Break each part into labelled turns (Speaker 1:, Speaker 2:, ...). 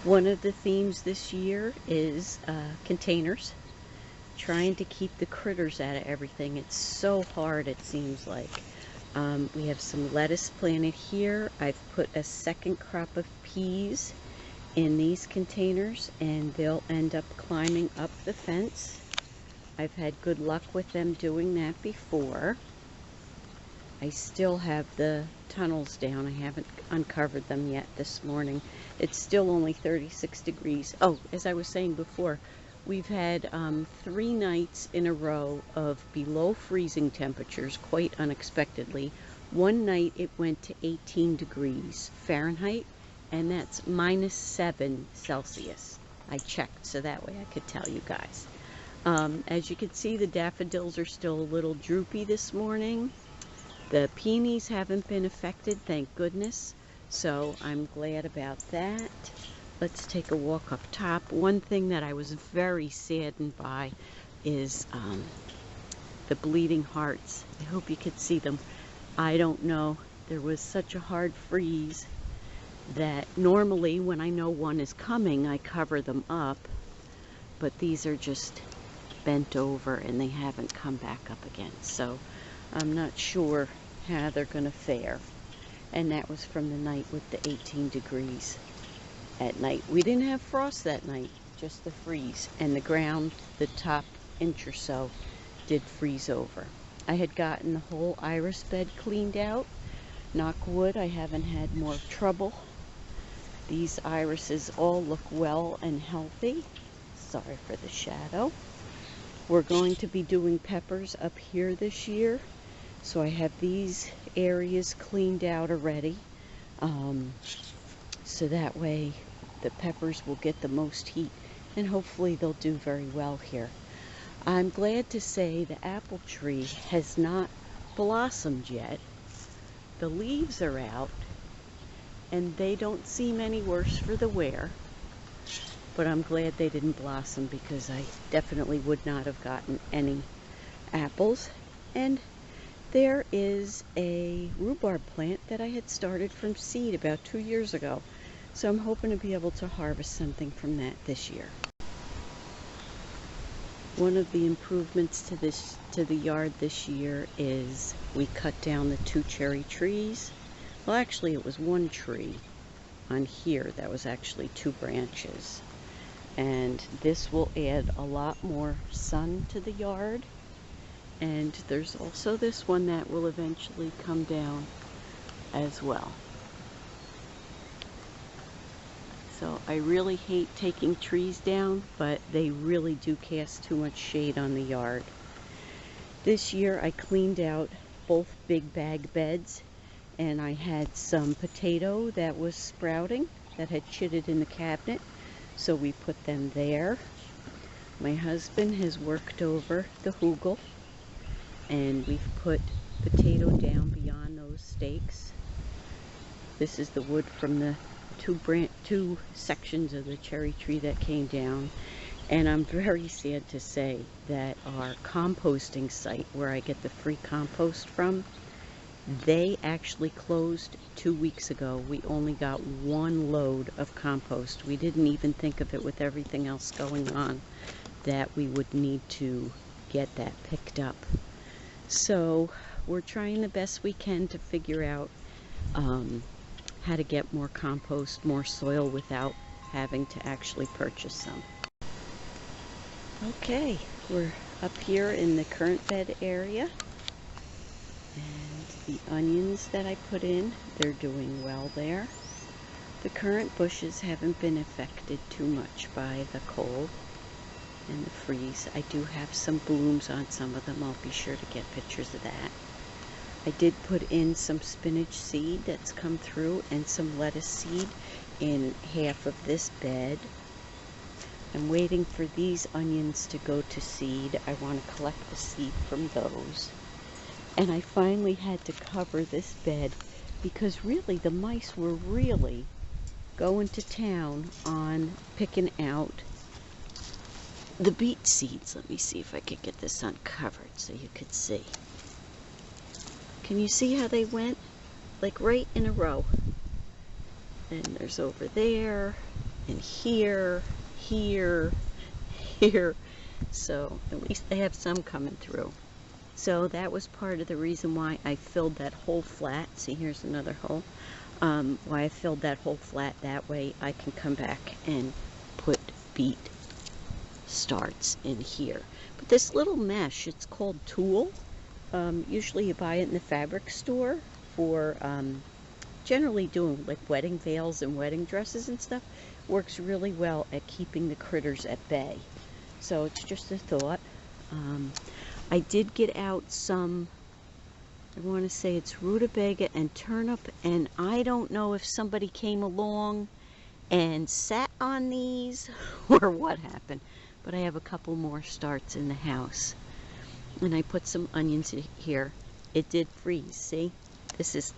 Speaker 1: One of the themes this year is containers, trying to keep the critters out of everything. It's so hard, it seems like. We have some lettuce planted here. I've put a second crop of peas in these containers, and they'll end up climbing up the fence. I've had good luck with them doing that before. I still have the tunnels down. I haven't uncovered them yet this morning. It's still only 36 degrees. Oh, as I was saying before, we've had 3 nights in a row of below freezing temperatures, quite unexpectedly. One night it went to 18 degrees Fahrenheit, and that's -7 Celsius. I checked so that way I could tell you guys. As you can see, the daffodils are still a little droopy this morning. The peonies haven't been affected, thank goodness, so I'm glad about that. Let's take a walk up top. One thing that I was very saddened by is the bleeding hearts. I hope you could see them. I don't know, there was such a hard freeze that normally when I know one is coming, I cover them up, but these are just bent over and they haven't come back up again, so I'm not sure how they're going to fare. And that was from the night with the 18 degrees at night. We didn't have frost that night, just the freeze, and the ground, the top inch or so, did freeze over. I had gotten the whole iris bed cleaned out. Knock wood, I haven't had more trouble. These irises all look well and healthy. Sorry for the shadow. We're going to be doing peppers up here this year, so I have these areas cleaned out already, so that way the peppers will get the most heat and hopefully they'll do very well here. I'm glad to say the apple tree has not blossomed yet. The leaves are out and they don't seem any worse for the wear. But I'm glad they didn't blossom because I definitely would not have gotten any apples. And there is a rhubarb plant that I had started from seed about 2 years ago. So I'm hoping to be able to harvest something from that this year. One of the improvements to the yard this year is we cut down the 2 cherry trees. Well, actually it was 1 tree on here that was actually 2 branches. And this will add a lot more sun to the yard. And there's also this one that will eventually come down as well. So I really hate taking trees down, but they really do cast too much shade on the yard. This year I cleaned out both big bag beds, and I had some potato that was sprouting that had chitted in the cabinet. So we put them there. My husband has worked over the hugel, and we've put potato down beyond those stakes. This is the wood from the 2 sections of the cherry tree that came down. And I'm very sad to say that our composting site, where I get the free compost from, they actually closed 2 weeks ago. We only got 1 load of compost. We didn't even think of it with everything else going on that we would need to get that picked up. So we're trying the best we can to figure out how to get more compost, more soil without having to actually purchase some. Okay, we're up here in the currant bed area. And the onions that I put in, they're doing well there. The currant bushes haven't been affected too much by the cold and the freeze. I do have some blooms on some of them. I'll be sure to get pictures of that. I did put in some spinach seed that's come through and some lettuce seed in half of this bed. I'm waiting for these onions to go to seed. I want to collect the seed from those. And I finally had to cover this bed because really the mice were really going to town on picking out the beet seeds. Let me see if I could get this uncovered so you could see. Can you see how they went? Like right in a row. And there's over there, and here, here, here. So at least they have some coming through. So that was part of the reason why I filled that hole flat. See, here's another hole. Why I filled that hole flat. That way I can come back and put beet starts in here. But this little mesh, it's called tulle. Usually you buy it in the fabric store for generally doing like wedding veils and wedding dresses and stuff. Works really well at keeping the critters at bay. So it's just a thought. I did get out some, I want to say it's rutabaga and turnip, and I don't know if somebody came along and sat on these or what happened, but I have a couple more starts in the house. And I put some onions in here. It did freeze, see? This is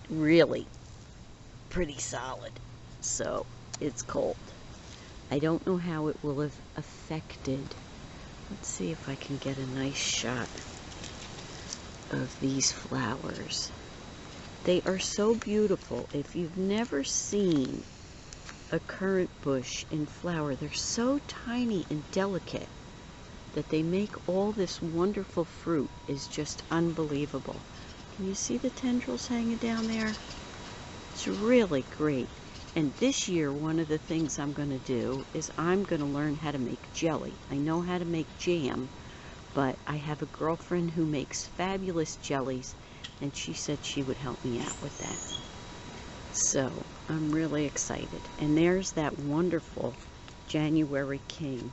Speaker 1: really pretty solid, so it's cold. I don't know how it will have affected. Let's see if I can get a nice shot of these flowers. They are so beautiful. If you've never seen a currant bush in flower, they're so tiny and delicate that they make all this wonderful fruit is just unbelievable. Can you see the tendrils hanging down there? It's really great. And this year, one of the things I'm going to do is I'm going to learn how to make jelly. I know how to make jam, but I have a girlfriend who makes fabulous jellies, and she said she would help me out with that. So I'm really excited. And there's that wonderful January King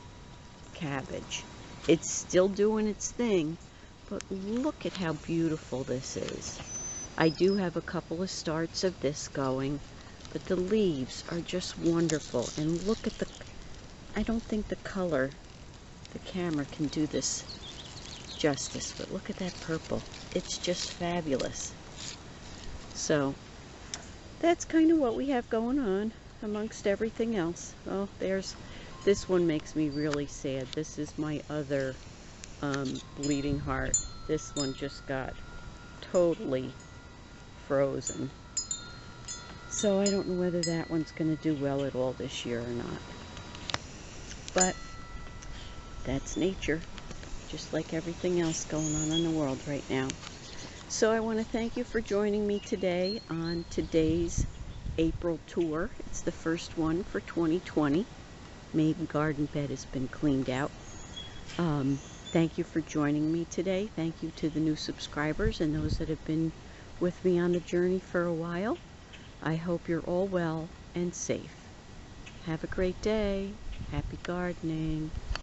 Speaker 1: cabbage. It's still doing its thing, but look at how beautiful this is. I do have a couple of starts of this going, but the leaves are just wonderful. And look at the, I don't think the color, the camera can do this justice, but look at that purple. It's just fabulous. So that's kind of what we have going on amongst everything else. Oh, there's, this one makes me really sad. This is my other bleeding heart. This one just got totally frozen. So I don't know whether that one's going to do well at all this year or not. But that's nature, just like everything else going on in the world right now. So I want to thank you for joining me today on today's April tour. It's the first one for 2020. Maiden garden bed has been cleaned out. Thank you for joining me today. Thank you to the new subscribers and those that have been with me on the journey for a while. I hope you're all well and safe. Have a great day. Happy gardening.